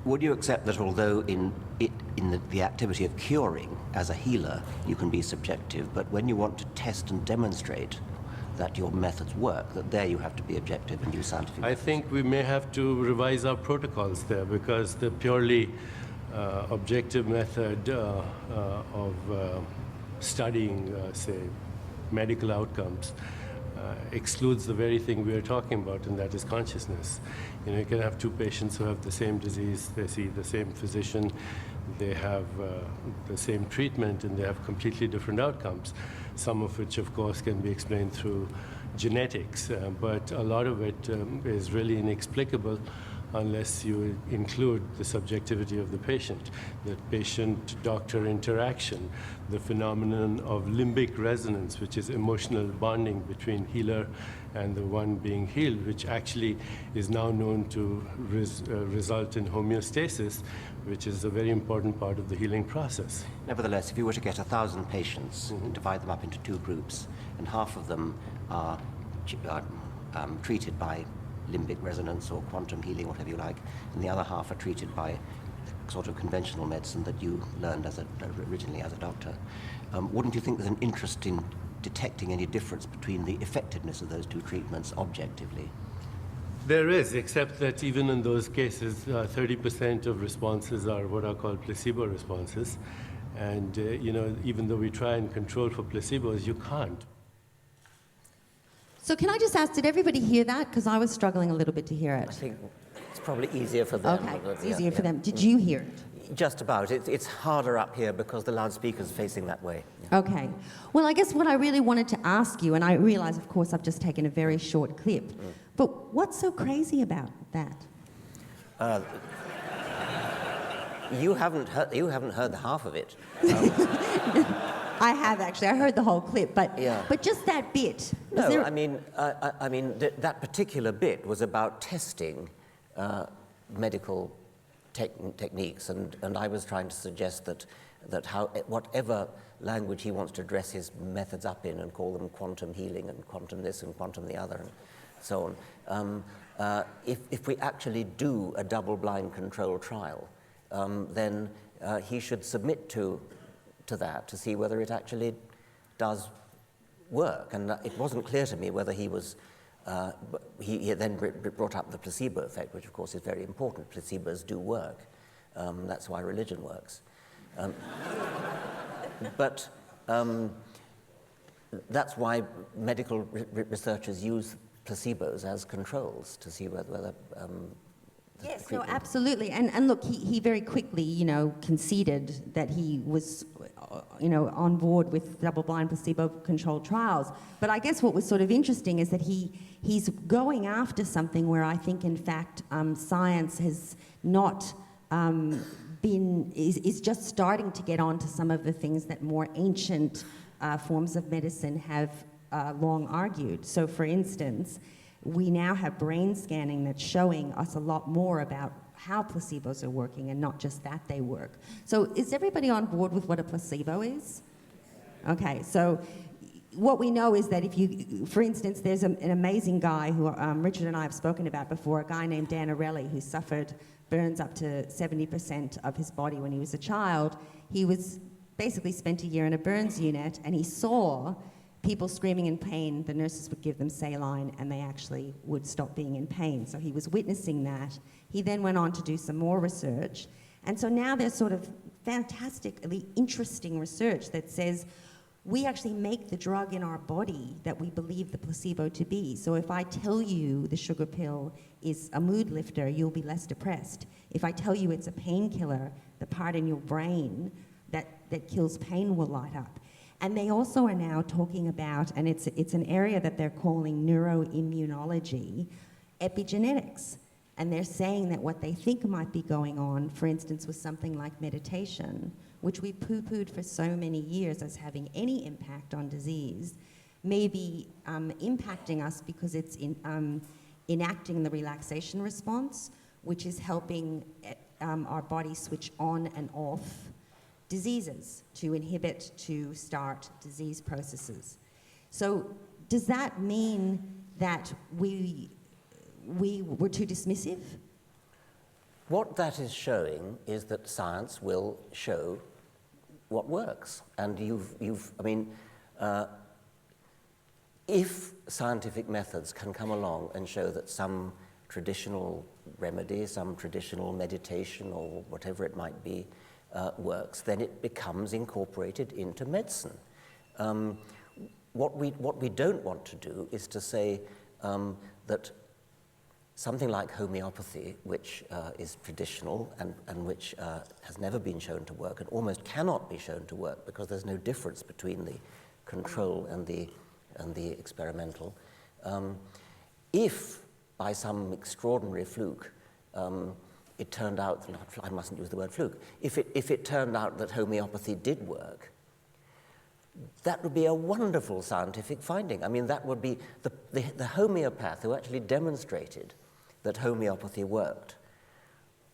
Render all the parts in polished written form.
would you accept that although in the activity of curing as a healer you can be subjective, but when you want to test and demonstrate that your methods work, that there you have to be objective and use scientific methods? I think we may have to revise our protocols there, because the purely objective method of studying, say, medical outcomes excludes the very thing we are talking about, and that is consciousness. You know, you can have two patients who have the same disease, they see the same physician, they have the same treatment, and they have completely different outcomes, some of which, of course, can be explained through genetics, but a lot of it is really inexplicable unless you include the subjectivity of the patient, the patient-doctor interaction, the phenomenon of limbic resonance, which is emotional bonding between healer and the one being healed, which actually is now known to result in homeostasis, which is a very important part of the healing process. Nevertheless, if you were to get 1,000 patients and divide them up into two groups, and half of them are treated by limbic resonance or quantum healing, whatever you like, and the other half are treated by sort of conventional medicine that you learned originally as a doctor, wouldn't you think there's an interest in detecting any difference between the effectiveness of those two treatments objectively? There is, except that even in those cases, 30% of responses are what are called placebo responses. And, you know, even though we try and control for placebos, you can't. So can I just ask, did everybody hear that? Because I was struggling a little bit to hear it. I think it's probably easier for them. Okay, it's easier for them. Did you hear it? Just about. It's harder up here because the loudspeaker's facing that way. Yeah. Okay. Well, I guess what I really wanted to ask you, and I realize, of course, I've just taken a very short clip, but what's so crazy about that? You haven't heard the half of it. I have actually. I heard the whole clip, but Yeah. but just that bit. No, I mean that particular bit was about testing medical techniques, and I was trying to suggest that whatever language he wants to dress his methods up in and call them quantum healing and quantum this and quantum the other and so on, if we actually do a double-blind control trial, then he should submit to that to see whether it actually does work. And it wasn't clear to me whether he was, he then brought up the placebo effect, which of course is very important. Placebos do work. That's why religion works. But that's why medical researchers use placebos as controls to see whether yes, no, absolutely. And look, he very quickly, you know, conceded that he was, you know, on board with double-blind placebo-controlled trials. But I guess what was sort of interesting is that he's going after something where I think, in fact, science has not is just starting to get onto some of the things that more ancient forms of medicine have long argued. So, for instance, we now have brain scanning that's showing us a lot more about how placebos are working and not just that they work. So is everybody on board with what a placebo is? Okay, so what we know is that if you, for instance, there's an amazing guy who Richard and I have spoken about before, a guy named Dan Arelli, who suffered burns up to 70% of his body when he was a child. He was basically spent a year in a burns unit, and he saw people screaming in pain. The nurses would give them saline, and they actually would stop being in pain. So he was witnessing that. He then went on to do some more research. And so now there's sort of fantastically interesting research that says we actually make the drug in our body that we believe the placebo to be. So if I tell you the sugar pill is a mood lifter, you'll be less depressed. If I tell you it's a painkiller, the part in your brain that kills pain will light up. And they also are now talking about, and it's an area that they're calling neuroimmunology, epigenetics. And they're saying that what they think might be going on, for instance, with something like meditation, which we poo-pooed for so many years as having any impact on disease, may be impacting us because it's enacting the relaxation response, which is helping our body switch on and off diseases, to inhibit, to start disease processes. So does that mean that we were too dismissive? What that is showing is that science will show what works. And if scientific methods can come along and show that some traditional remedy, some traditional meditation or whatever it might be works, then it becomes incorporated into medicine. What we don't want to do is to say that something like homeopathy, which is traditional and which has never been shown to work and almost cannot be shown to work because there's no difference between the control and the experimental. If by some extraordinary fluke it turned out, I mustn't use the word fluke, if it turned out that homeopathy did work, that would be a wonderful scientific finding. I mean, that would be the homeopath who actually demonstrated that homeopathy worked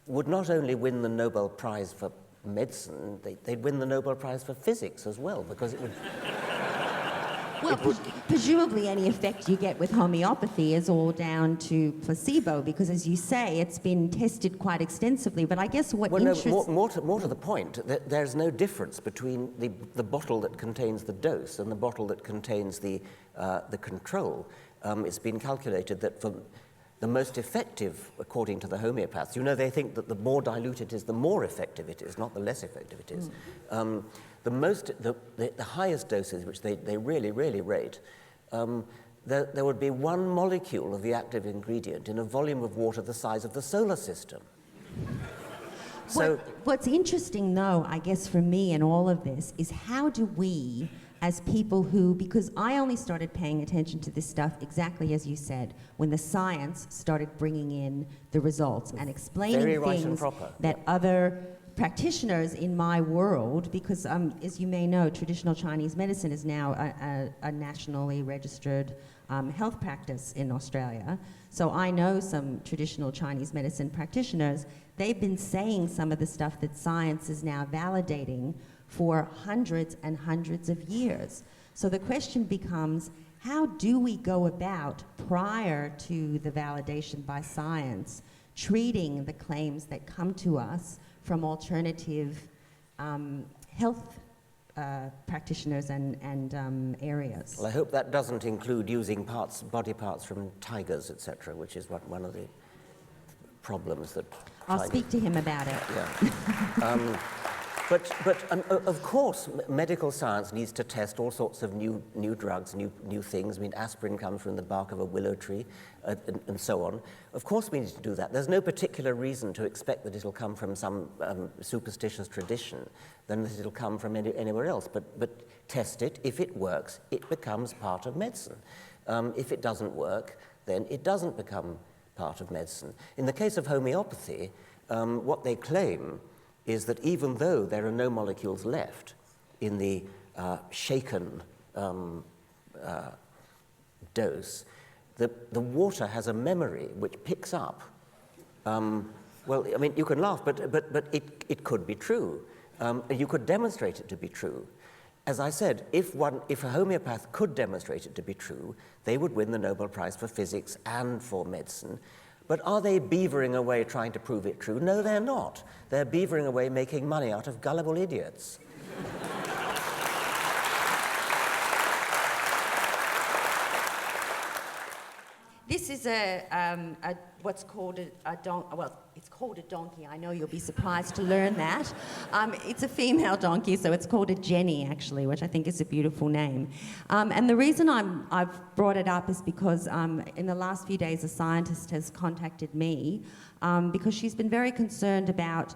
would not only win the Nobel Prize for medicine, they'd win the Nobel Prize for physics as well, because it would... Well, presumably any effect you get with homeopathy is all down to placebo, because as you say, it's been tested quite extensively, but I guess what interests... No, more to the point, there's no difference between the bottle that contains the dose and the bottle that contains the control. It's been calculated that for the most effective, according to the homeopaths, they think that the more dilute it is, the more effective it is, not the less effective it is. The highest doses, which they really, really rate, there would be one molecule of the active ingredient in a volume of water the size of the solar system. So, what's interesting, though, I guess for me in all of this, is how do we, as people who, because I only started paying attention to this stuff exactly as you said, when the science started bringing in the results and explaining things that other practitioners in my world, because as you may know, traditional Chinese medicine is now a nationally registered health practice in Australia. So I know some traditional Chinese medicine practitioners. They've been saying some of the stuff that science is now validating for hundreds and hundreds of years. So the question becomes, how do we go about, prior to the validation by science, treating the claims that come to us from alternative health practitioners and areas? Well, I hope that doesn't include using body parts from tigers, etc., which is one of the problems that... I'll speak to him about it. Yeah. But of course, medical science needs to test all sorts of new drugs, new things. I mean, aspirin comes from the bark of a willow tree, and so on. Of course we need to do that. There's no particular reason to expect that it'll come from some superstitious tradition than that it'll come from anywhere else. But test it. If it works, it becomes part of medicine. If it doesn't work, then it doesn't become part of medicine. In the case of homeopathy, what they claim is that even though there are no molecules left in the shaken dose, the water has a memory which picks up. Well, I mean, you can laugh, but it could be true. You could demonstrate it to be true. As I said, if a homeopath could demonstrate it to be true, they would win the Nobel Prize for physics and for medicine. But are they beavering away trying to prove it true? No, they're not. They're beavering away making money out of gullible idiots. This is what's called a donkey. Well, it's called a donkey. I know you'll be surprised to learn that. It's a female donkey, so it's called a Jenny, actually, which I think is a beautiful name. And the reason I've brought it up is because in the last few days, a scientist has contacted me because she's been very concerned about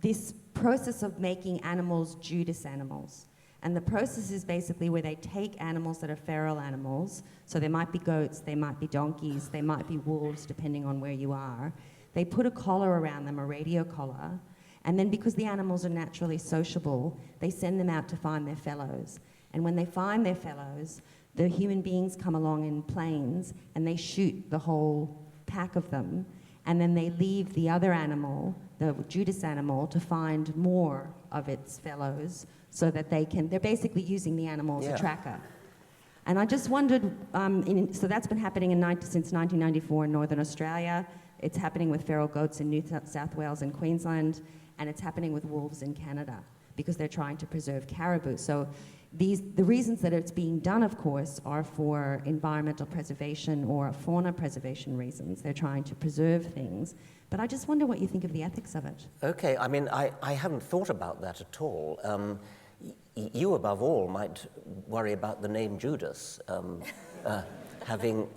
this process of making animals Judas animals. And the process is basically where they take animals that are feral animals, so there might be goats, there might be donkeys, there might be wolves, depending on where you are. They put a collar around them, a radio collar, and then because the animals are naturally sociable, they send them out to find their fellows. And when they find their fellows, the human beings come along in planes and they shoot the whole pack of them, and then they leave the other animal, the Judas animal, to find more of its fellows, so that they're basically using the animal as a tracker. And I just wondered, so that's been happening since 1994 in Northern Australia. It's happening with feral goats in New South Wales and Queensland, and it's happening with wolves in Canada because they're trying to preserve caribou. So the reasons that it's being done, of course, are for environmental preservation or fauna preservation reasons. They're trying to preserve things. But I just wonder what you think of the ethics of it. Okay, I mean, I haven't thought about that at all. You, above all, might worry about the name Judas, having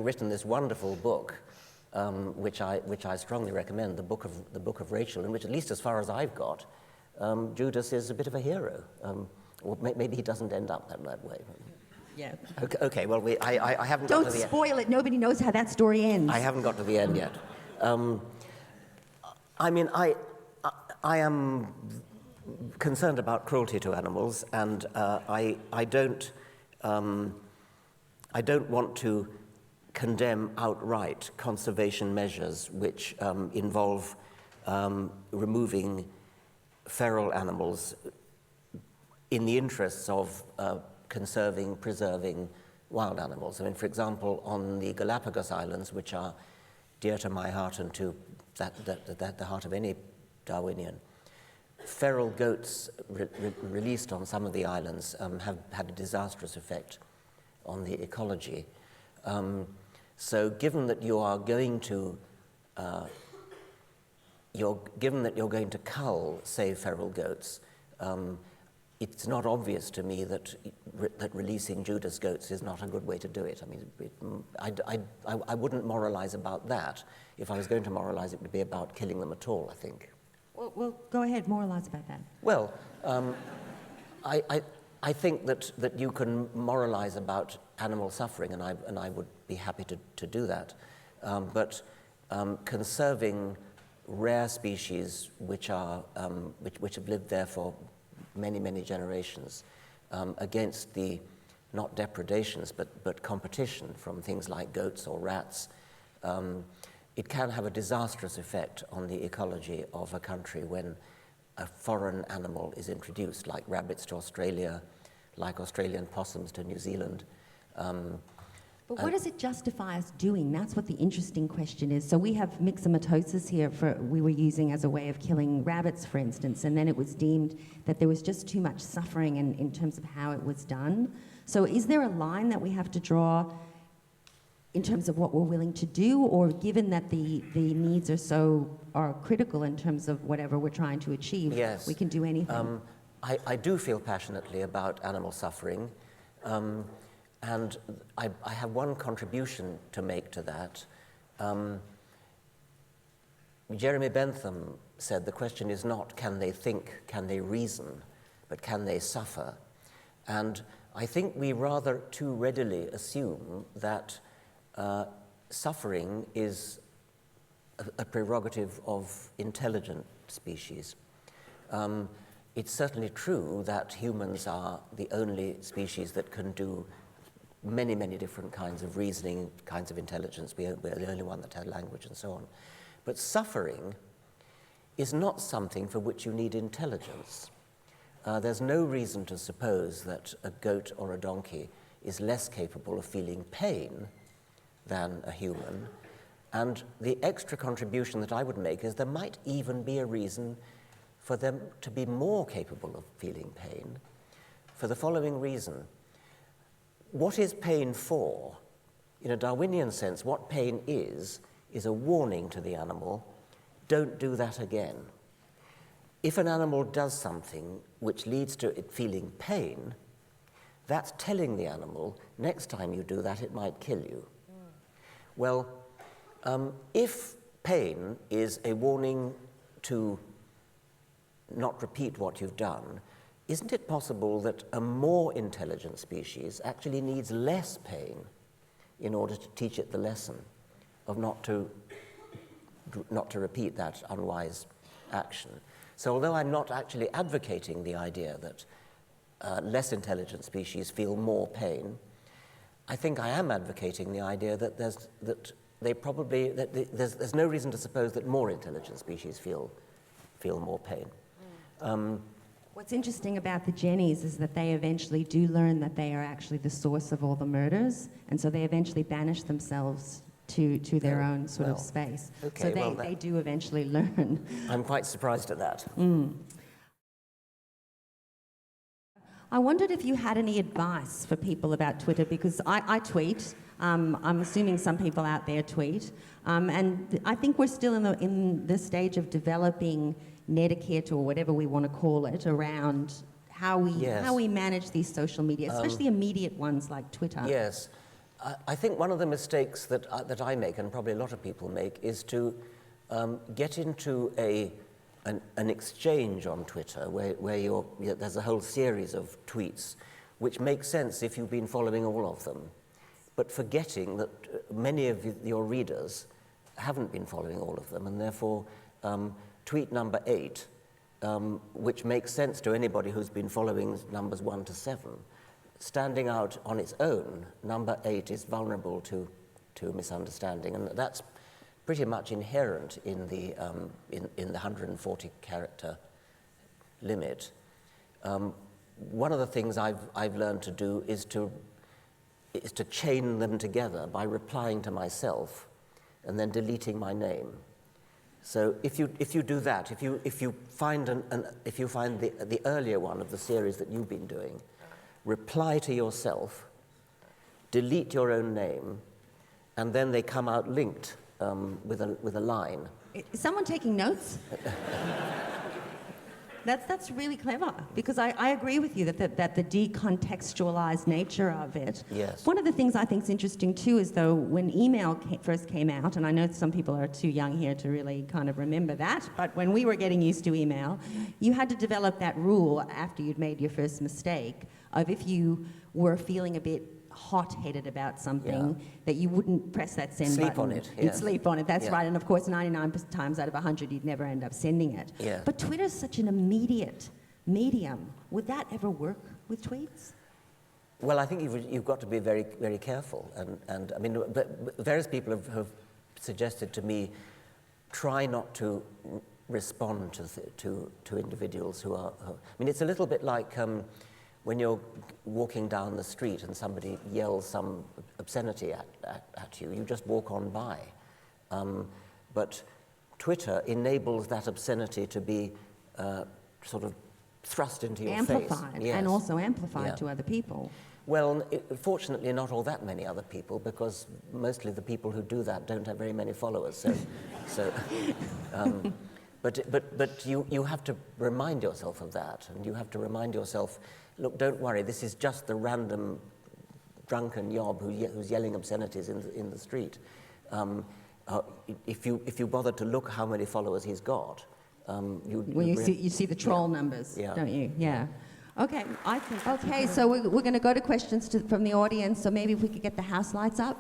written this wonderful book, which I strongly recommend, the book of Rachel, in which, at least as far as I've got, Judas is a bit of a hero. Or maybe he doesn't end up that way. Yeah. Okay, well, I haven't got to the end. Don't spoil it. Nobody knows how that story ends. I haven't got to the end yet. I mean, I am concerned about cruelty to animals, and I don't want to condemn outright conservation measures which involve removing feral animals in the interests of preserving wild animals. I mean, for example, on the Galapagos Islands, which are dear to my heart and to the heart of any Darwinian, feral goats released on some of the islands have had a disastrous effect on the ecology. So given that you are going to cull, say, feral goats, it's not obvious to me that releasing Judas goats is not a good way to do it. I mean, I wouldn't moralize about that. If I was going to moralize, it would be about killing them at all, I think. Well, go ahead, moralize about that. Well, I think that you can moralize about animal suffering, and I would be happy to do that. But conserving rare species which have lived there for many generations against the not depredations but competition from things like goats or rats, it can have a disastrous effect on the ecology of a country when a foreign animal is introduced, like rabbits to Australia, like Australian possums to New Zealand. But what does it justify us doing? That's what the interesting question is. So we have myxomatosis here we were using as a way of killing rabbits, for instance, and then it was deemed that there was just too much suffering in terms of how it was done. So is there a line that we have to draw in terms of what we're willing to do, or given that the needs are critical in terms of whatever we're trying to achieve, yes, we can do anything? I do feel passionately about animal suffering. And I have one contribution to make to that. Jeremy Bentham said the question is not can they think, can they reason, but can they suffer? And I think we rather too readily assume that suffering is a prerogative of intelligent species. It's certainly true that humans are the only species that can do many different kinds of reasoning, kinds of intelligence. We're the only one that has language and so on. But suffering is not something for which you need intelligence. There's no reason to suppose that a goat or a donkey is less capable of feeling pain than a human. And the extra contribution that I would make is there might even be a reason for them to be more capable of feeling pain, for the following reason. What is pain for? In a Darwinian sense, what pain is a warning to the animal, don't do that again. If an animal does something which leads to it feeling pain, that's telling the animal, next time you do that, it might kill you. Well, if pain is a warning to not repeat what you've done, isn't it possible that a more intelligent species actually needs less pain in order to teach it the lesson of not to repeat that unwise action? So although I'm not actually advocating the idea that less intelligent species feel more pain, I think I am advocating the idea that there's no reason to suppose that more intelligent species feel more pain. What's interesting about the Jennies is that they eventually do learn that they are actually the source of all the murders, and so they eventually banish themselves to their own sort of well, space. okay, So well, they do eventually learn. I'm quite surprised at that. I wondered if you had any advice for people about Twitter, because I tweet. I'm assuming some people out there tweet. And I think we're still in the stage of developing etiquette, or whatever we want to call it, around how we manage these social media, especially immediate ones like Twitter. Yes. I think one of the mistakes that I make, and probably a lot of people make, is to get into an exchange on Twitter where there's a whole series of tweets which make sense if you've been following all of them, but forgetting that many of your readers haven't been following all of them, and therefore tweet number 8, which makes sense to anybody who's been following numbers 1 to 7, standing out on its own, number 8 is vulnerable to misunderstanding, and that's pretty much inherent in the 140 character limit. One of the things I've learned to do is to chain them together by replying to myself and then deleting my name. So if you do that, if you find the earlier one of the series that you've been doing, reply to yourself, delete your own name, and then they come out linked with a line. Is someone taking notes? That's really clever, because I agree with you that the decontextualized nature of it. Yes. One of the things I think is interesting too is, though, when email first came out, and I know some people are too young here to really kind of remember that, but when we were getting used to email, you had to develop that rule after you'd made your first mistake of, if you were feeling a bit hot-headed about something, that you wouldn't press that send button. Sleep on it. You'd sleep on it, that's Yeah. right. And of course, 99 times out of 100, you'd never end up sending it. Yeah. But Twitter's such an immediate medium. Would that ever work with tweets? Well, I think you've got to be very, very careful. And I mean, various people have suggested to me, try not to respond to individuals who are... I mean, it's a little bit like when you're walking down the street and somebody yells some obscenity at you, you just walk on by. But Twitter enables that obscenity to be sort of thrust into your face. Amplified, Yes. and also amplified Yeah. to other people. Well, fortunately, not all that many other people, because mostly the people who do that don't have very many followers. But you have to remind yourself of that, and you have to remind yourself, look, don't worry, this is just the random drunken yob who's yelling obscenities in the street. If you bother to look how many followers he's got, you see the troll numbers, Yeah. don't you? Yeah. Okay, okay. So we're going to go to questions from the audience. So maybe if we could get the house lights up,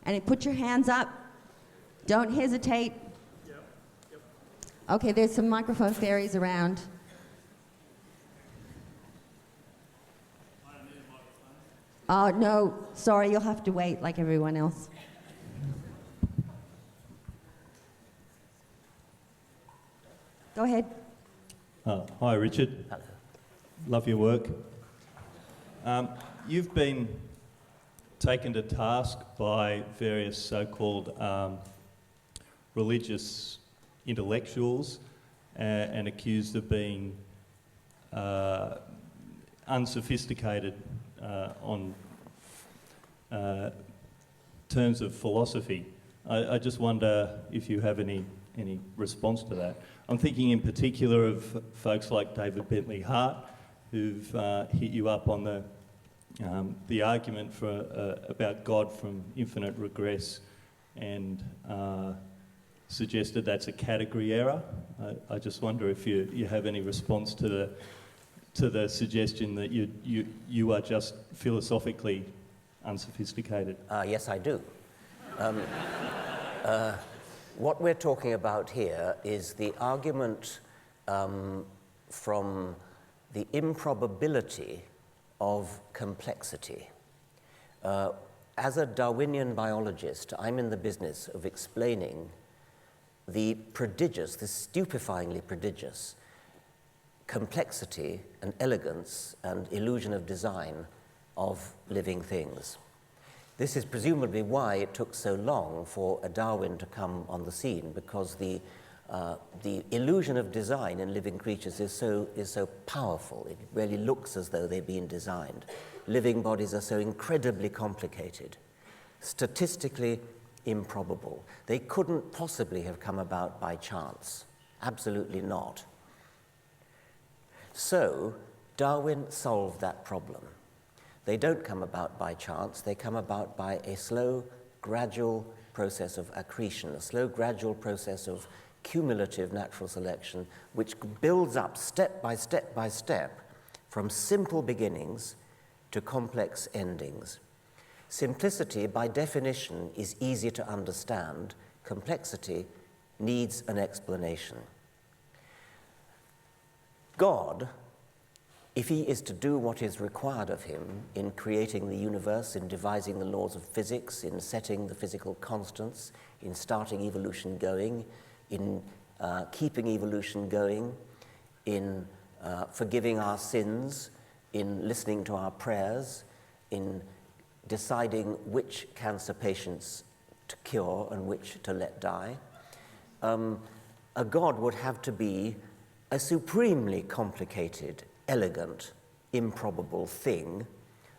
and put your hands up. Don't hesitate. Yep. Okay, there's some microphone fairies around. Oh, no, sorry, you'll have to wait like everyone else. Go ahead. Hi, Richard. Hello. Love your work. You've been taken to task by various so-called religious intellectuals and accused of being unsophisticated on terms of philosophy. I just wonder if you have any response to that. I'm thinking in particular of folks like David Bentley Hart, who've hit you up on the argument about God from infinite regress, and suggested that's a category error. I just wonder if you have any response to the suggestion that you are just philosophically unsophisticated. Yes, I do. What we're talking about here is the argument from the improbability of complexity. As a Darwinian biologist, I'm in the business of explaining the stupefyingly prodigious complexity and elegance and illusion of design of living things. This is presumably why it took so long for a Darwin to come on the scene, because the illusion of design in living creatures is so powerful. It really looks as though they've been designed. Living bodies are so incredibly complicated, statistically improbable. They couldn't possibly have come about by chance. Absolutely not. So Darwin solved that problem. They don't come about by chance, they come about by a slow, gradual process of accretion, a slow, gradual process of cumulative natural selection, which builds up step by step by step from simple beginnings to complex endings. Simplicity, by definition, is easy to understand. Complexity needs an explanation. God, if he is to do what is required of him in creating the universe, in devising the laws of physics, in setting the physical constants, in starting evolution going, in keeping evolution going, in forgiving our sins, in listening to our prayers, in deciding which cancer patients to cure and which to let die, a God would have to be a supremely complicated, elegant, improbable thing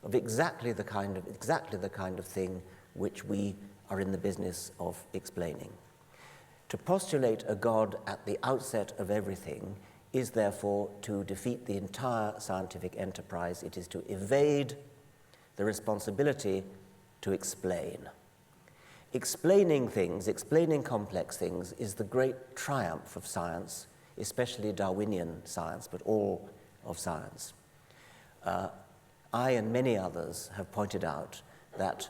of exactly the kind of thing which we are in the business of explaining. To postulate a God at the outset of everything is therefore to defeat the entire scientific enterprise. It is to evade the responsibility to explain. Explaining things, explaining complex things, is the great triumph of science, especially Darwinian science, but all of science. I and many others have pointed out that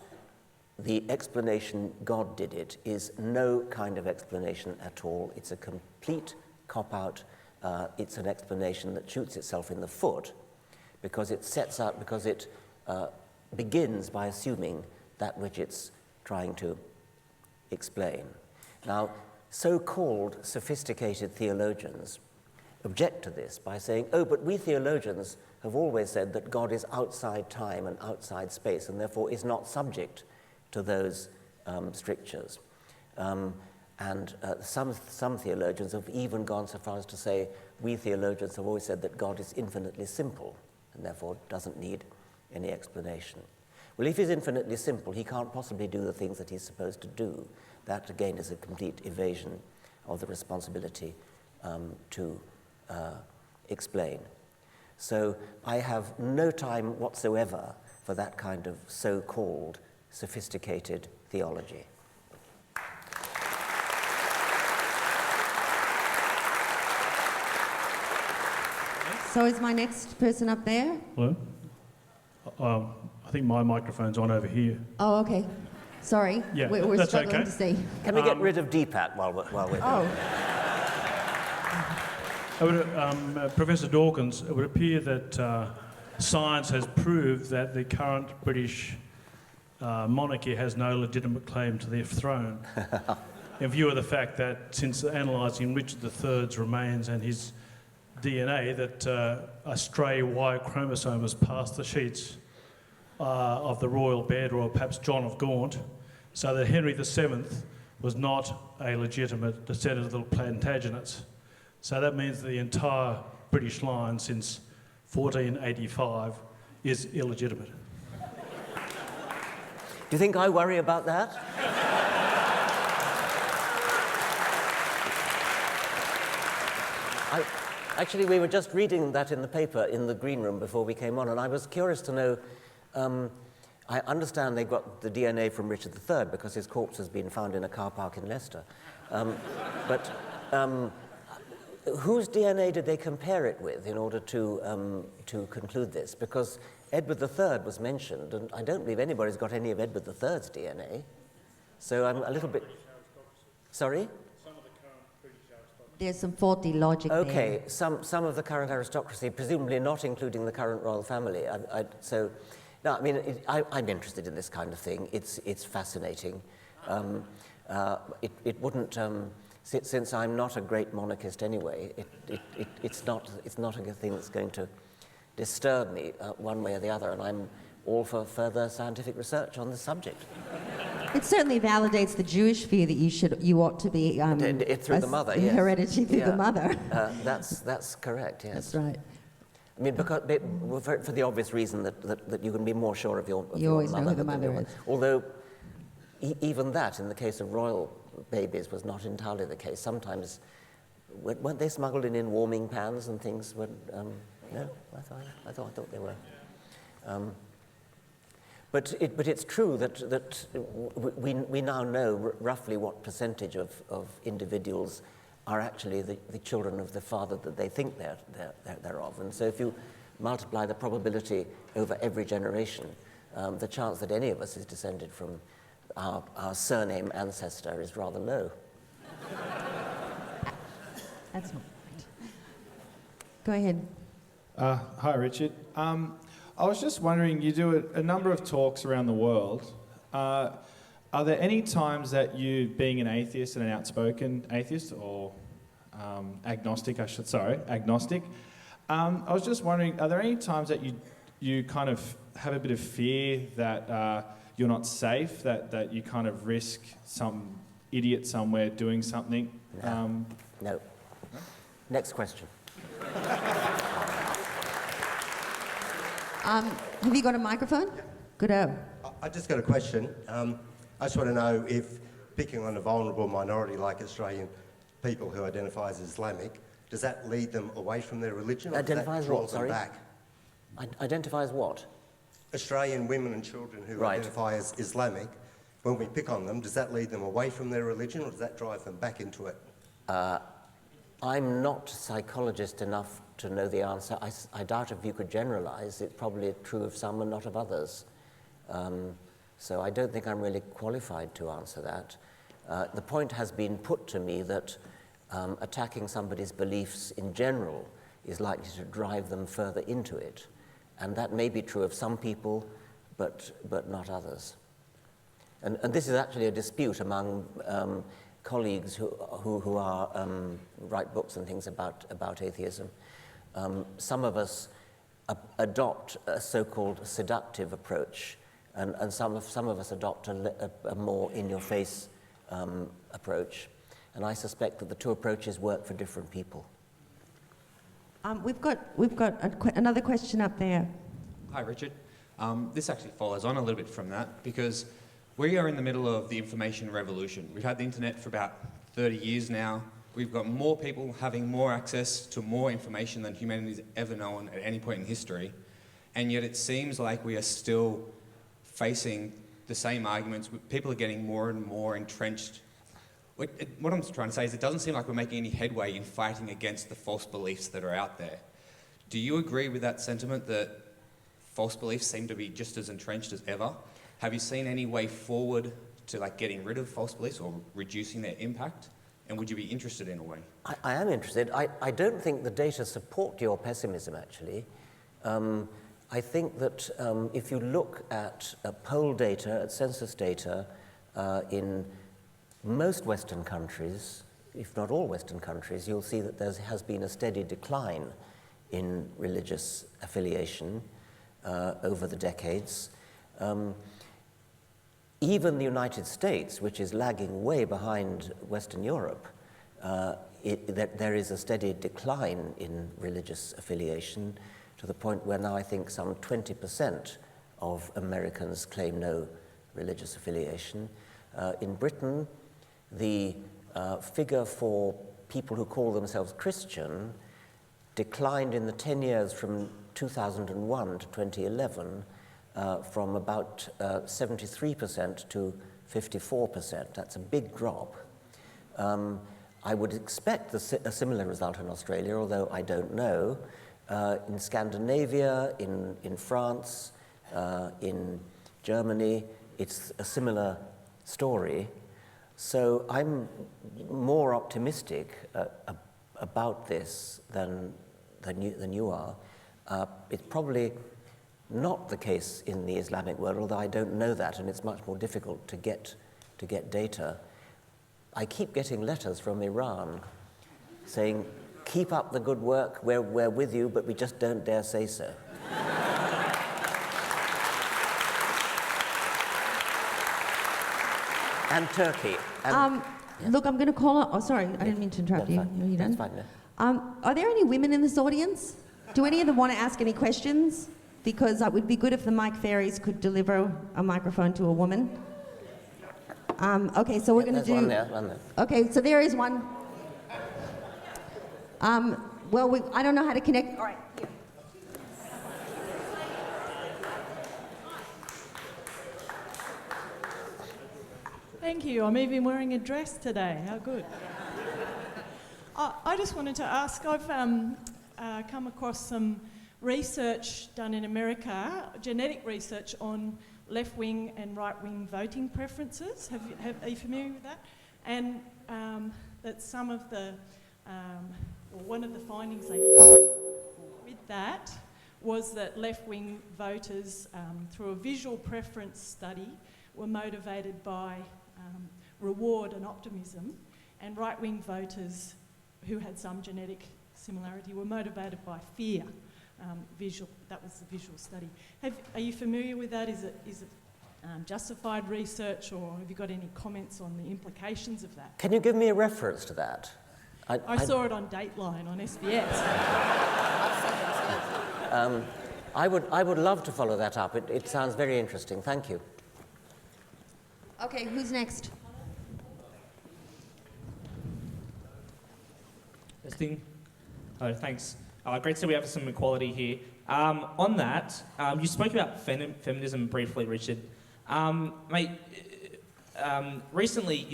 the explanation God did it is no kind of explanation at all. It's a complete cop-out. It's an explanation that shoots itself in the foot because it begins by assuming that which it's trying to explain. Now, so-called sophisticated theologians object to this by saying, oh, but we theologians have always said that God is outside time and outside space and therefore is not subject to those strictures. And some theologians have even gone so far as to say, we theologians have always said that God is infinitely simple and therefore doesn't need any explanation. Well, if he's infinitely simple, he can't possibly do the things that he's supposed to do. That, again, is a complete evasion of the responsibility to explain. So I have no time whatsoever for that kind of so-called sophisticated theology. So is my next person up there? Hello? I think my microphone's on over here. Oh, okay. Sorry. Yeah, we're that's struggling okay. to see. Can we get rid of DPAT while we're Oh. Professor Dawkins, it would appear that science has proved that the current British monarchy has no legitimate claim to the throne, in view of the fact that since analysing Richard III's remains and his DNA, that a stray Y chromosome has passed the sheets of the royal bed, or perhaps John of Gaunt, so that Henry VII was not a legitimate descendant of the Plantagenets. So that means the entire British line since 1485 is illegitimate. Do you think I worry about that? Actually, we were just reading that in the paper in the green room before we came on, and I was curious to know, I understand they got the DNA from Richard III because his corpse has been found in a car park in Leicester. But whose DNA did they compare it with in order to conclude this? Because Edward III was mentioned, and I don't believe anybody's got any of Edward III's DNA. So I'm a little bit... Sorry? There's some faulty logic there. Okay, some of the current aristocracy, presumably not including the current royal family. No, I mean, I'm interested in this kind of thing. It's fascinating. It wouldn't, since I'm not a great monarchist anyway, it's not a thing that's going to disturb me one way or the other, and I'm all for further scientific research on the subject. It certainly validates the Jewish view that you ought to be through the mother, yes. heredity through the mother. That's correct, yes. That's right. I mean, because, for the obvious reason that you can be more sure of your mother. You always know who the than mother your is. Although, even that, in the case of royal babies, was not entirely the case. Sometimes, weren't they smuggled in warming pans and things? No, I thought they were. But it's true that we now know roughly what percentage of individuals are actually the children of the father that they think they're of. And so if you multiply the probability over every generation, the chance that any of us is descended from our surname ancestor is rather low. That's not right. Go ahead. Hi, Richard. I was just wondering, you do a number of talks around the world. Are there any times that you, being an atheist and an outspoken atheist, or agnostic, agnostic, I was just wondering, are there any times that you kind of have a bit of fear that you're not safe, that you kind of risk some idiot somewhere doing something? No. Next question. Have you got a microphone? Good. I just got a question. I just want to know if picking on a vulnerable minority like Australian people who identify as Islamic, does that lead them away from their religion, or does that draw them back? Identifies what? Australian women and children who identify as Islamic, when we pick on them, does that lead them away from their religion, or does that drive them back into it? I'm not a psychologist enough to know the answer. I doubt if you could generalize. It's probably true of some and not of others. So I don't think I'm really qualified to answer that. The point has been put to me that attacking somebody's beliefs in general is likely to drive them further into it. And that may be true of some people, but not others. And this is actually a dispute among colleagues who are write books and things about atheism. Some of us adopt a so-called seductive approach, and some of us adopt a more in-your-face approach. And I suspect that the two approaches work for different people. We've got another question up there. Hi, Richard. This actually follows on a little bit from that, because we are in the middle of the information revolution. We've had the internet for about 30 years now. We've got more people having more access to more information than humanity's ever known at any point in history. And yet it seems like we are still facing the same arguments. People are getting more and more entrenched. What I'm trying to say is it doesn't seem like we're making any headway in fighting against the false beliefs that are out there. Do you agree with that sentiment that false beliefs seem to be just as entrenched as ever? Have you seen any way forward to getting rid of false beliefs or reducing their impact? And would you be interested in a way? I am interested. I don't think the data support your pessimism, actually. I think that if you look at poll data, at census data, in most Western countries, if not all Western countries, you'll see that there has been a steady decline in religious affiliation over the decades. Even the United States, which is lagging way behind Western Europe, there is a steady decline in religious affiliation, to the point where now I think some 20% of Americans claim no religious affiliation. In Britain, the figure for people who call themselves Christian declined in the 10 years from 2001 to 2011 from about 73% to 54%. That's a big drop. I would expect a similar result in Australia, although I don't know. In Scandinavia, in France, in Germany, it's a similar story. So I'm more optimistic about this than you are. It's probably not the case in the Islamic world, although I don't know that, and it's much more difficult to get data. I keep getting letters from Iran saying, keep up the good work, we're with you, but we just don't dare say so. And Turkey. Look, I'm going to call. Oh, sorry, I didn't mean to interrupt you. Fine. Are you done? That's fine. Yeah. Are there any women in this audience? Do any of them want to ask any questions? Because it would be good if the mic fairies could deliver a microphone to a woman. Okay, so we're going to do. One there. Okay, so there is one. I don't know how to connect. All right. Here. Thank you. I'm even wearing a dress today. How good. I just wanted to ask, I've come across some research done in America, genetic research on left-wing and right-wing voting preferences. Are you familiar with that? And that some of the, or one of the findings they found with that was that left-wing voters, through a visual preference study, were motivated by reward and optimism, and right-wing voters who had some genetic similarity were motivated by fear. That was the visual study. Are you familiar with that? Is it justified research, or have you got any comments on the implications of that? Can you give me a reference to that? I saw it on Dateline on SBS. I would love to follow that up. It sounds very interesting. Thank you. Okay, who's next? Testing. Oh, thanks. Great to see we have some equality here. On that, you spoke about feminism briefly, Richard. Mate, recently,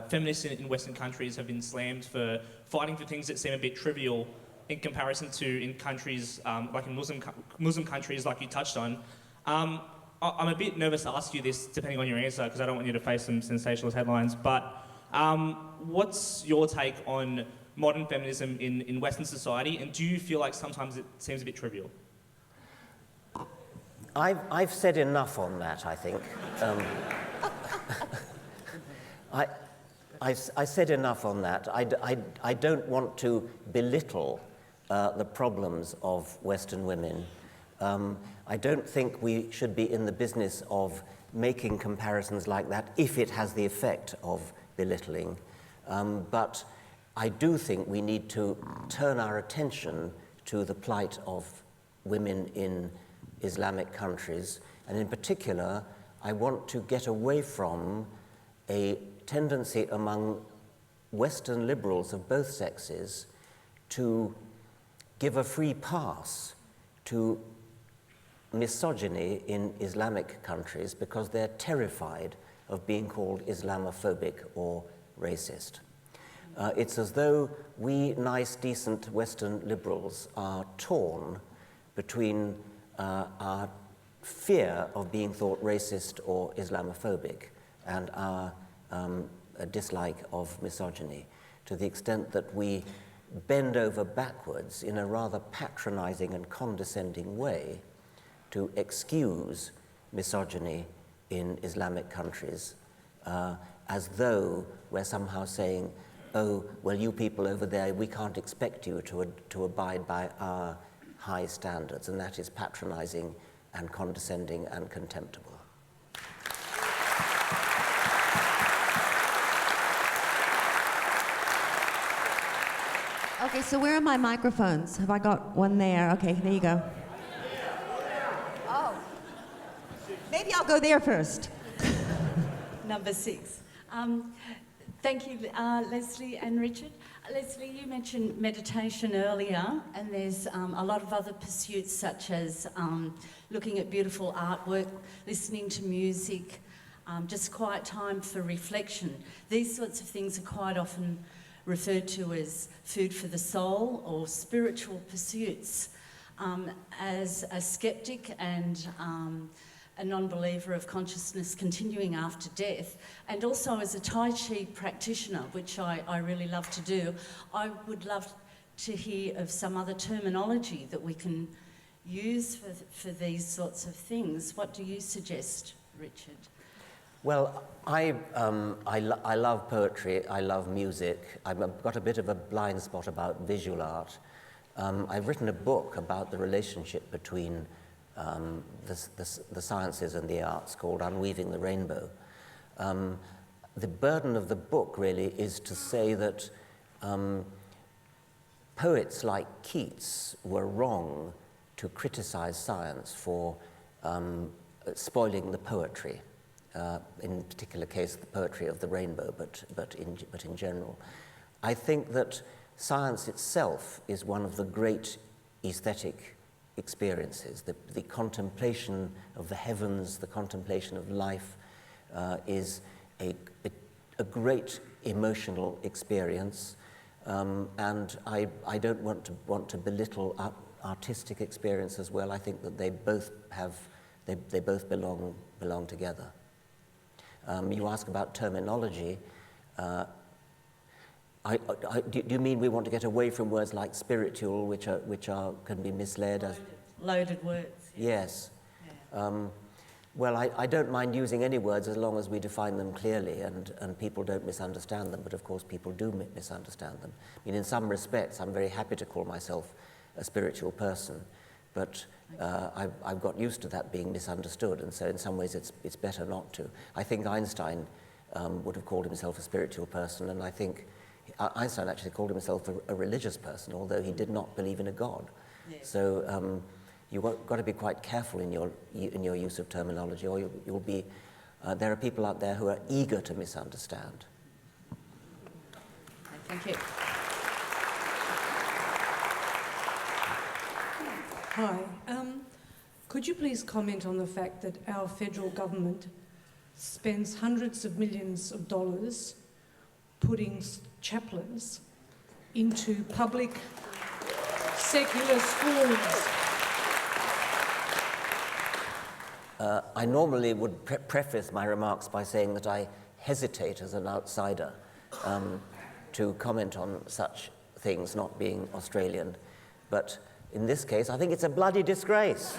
feminists in Western countries have been slammed for fighting for things that seem a bit trivial in comparison to in countries like in Muslim countries, like you touched on. I'm a bit nervous to ask you this, depending on your answer, because I don't want you to face some sensationalist headlines. But what's your take on modern feminism in Western society, and do you feel like sometimes it seems a bit trivial? I've said enough on that, I think. I said enough on that. I don't want to belittle the problems of Western women. I don't think we should be in the business of making comparisons like that if it has the effect of belittling. But I do think we need to turn our attention to the plight of women in Islamic countries, and in particular, I want to get away from a tendency among Western liberals of both sexes to give a free pass to misogyny in Islamic countries because they're terrified of being called Islamophobic or racist. It's as though we nice, decent Western liberals are torn between our fear of being thought racist or Islamophobic and our dislike of misogyny, to the extent that we bend over backwards in a rather patronizing and condescending way to excuse misogyny in Islamic countries, as though we're somehow saying, oh, well, you people over there, we can't expect you to abide by our high standards, and that is patronizing and condescending and contemptible. Okay, so where are my microphones? Have I got one there? Okay, there you go. Oh, maybe I'll go there first. Number 6. Thank you, Leslie and Richard. Leslie, you mentioned meditation earlier, and there's a lot of other pursuits such as looking at beautiful artwork, listening to music, just quiet time for reflection. These sorts of things are quite often referred to as food for the soul or spiritual pursuits. As a skeptic and a non-believer of consciousness continuing after death, and also as a Tai Chi practitioner, which I really love to do, I would love to hear of some other terminology that we can use for these sorts of things. What do you suggest, Richard? Well, I love poetry, I love music. I've got a bit of a blind spot about visual art. I've written a book about the relationship between the sciences and the arts called Unweaving the Rainbow. the burden of the book really is to say that poets like Keats were wrong to criticize science for spoiling the poetry, in particular case the poetry of the rainbow, but in general. I think that science itself is one of the great aesthetic experiences. The contemplation of the heavens, the contemplation of life is a great emotional experience, and I don't want to belittle artistic experience as well. I think that they both belong together. You ask about terminology. Do you mean we want to get away from words like spiritual, which can be misled as loaded words? Yes. Well, I don't mind using any words as long as we define them clearly and people don't misunderstand them, but of course people do misunderstand them. I mean, in some respects, I'm very happy to call myself a spiritual person, but I've got used to that being misunderstood, and so in some ways it's better not to. I think Einstein would have called himself a spiritual person, and I think Einstein actually called himself a religious person, although he did not believe in a God. Yes. So you've got to be quite careful in your use of terminology, or you'll be. There are people out there who are eager to misunderstand. Thank you. Hi. Could you please comment on the fact that our federal government spends hundreds of millions of dollars putting chaplains into public secular schools? I normally would preface my remarks by saying that I hesitate as an outsider to comment on such things, not being Australian. But in this case, I think it's a bloody disgrace.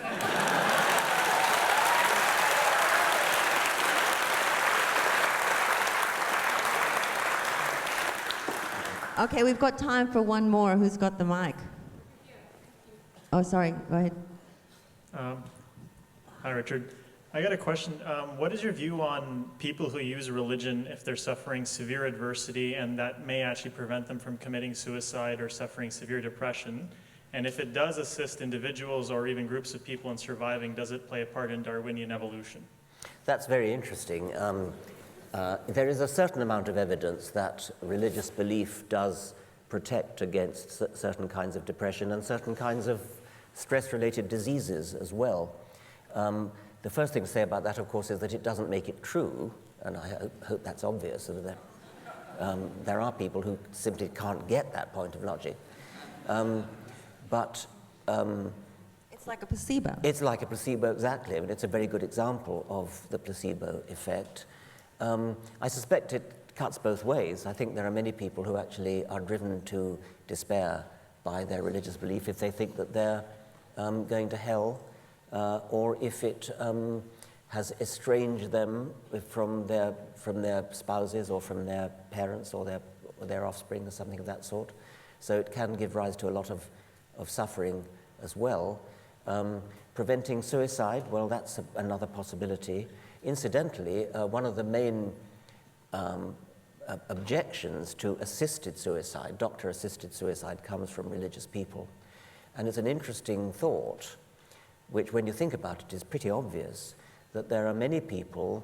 Okay, we've got time for one more. Who's got the mic? Oh, sorry, go ahead. Hi, Richard. I got a question. What is your view on people who use religion if they're suffering severe adversity and that may actually prevent them from committing suicide or suffering severe depression? And if it does assist individuals or even groups of people in surviving, does it play a part in Darwinian evolution? That's very interesting. There is a certain amount of evidence that religious belief does protect against certain kinds of depression and certain kinds of stress-related diseases as well. The first thing to say about that, of course, is that it doesn't make it true, and I hope that's obvious. There are people who simply can't get that point of logic. But it's like a placebo. It's like a placebo, exactly. I mean, it's a very good example of the placebo effect. I suspect it cuts both ways. I think there are many people who actually are driven to despair by their religious belief if they think that they're going to hell, or if it has estranged them from their spouses or from their parents or their offspring or something of that sort. So it can give rise to a lot of suffering as well. Preventing suicide, well, that's another possibility. Incidentally, one of the main objections to assisted suicide, doctor-assisted suicide, comes from religious people. And it's an interesting thought, which when you think about it is pretty obvious, that there are many people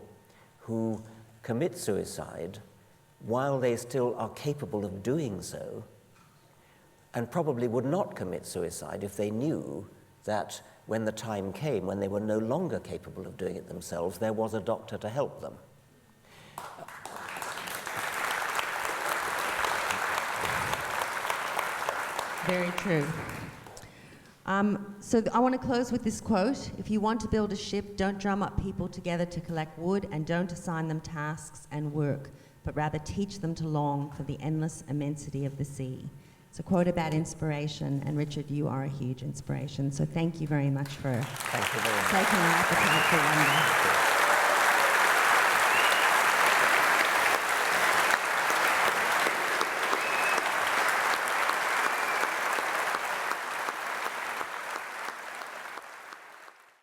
who commit suicide while they still are capable of doing so, and probably would not commit suicide if they knew that when the time came, when they were no longer capable of doing it themselves, there was a doctor to help them. Very true. So I want to close with this quote. If you want to build a ship, don't drum up people together to collect wood, and don't assign them tasks and work, but rather teach them to long for the endless immensity of the sea. It's a quote about inspiration, and Richard, you are a huge inspiration. So thank you very much for taking an appetite for wonder.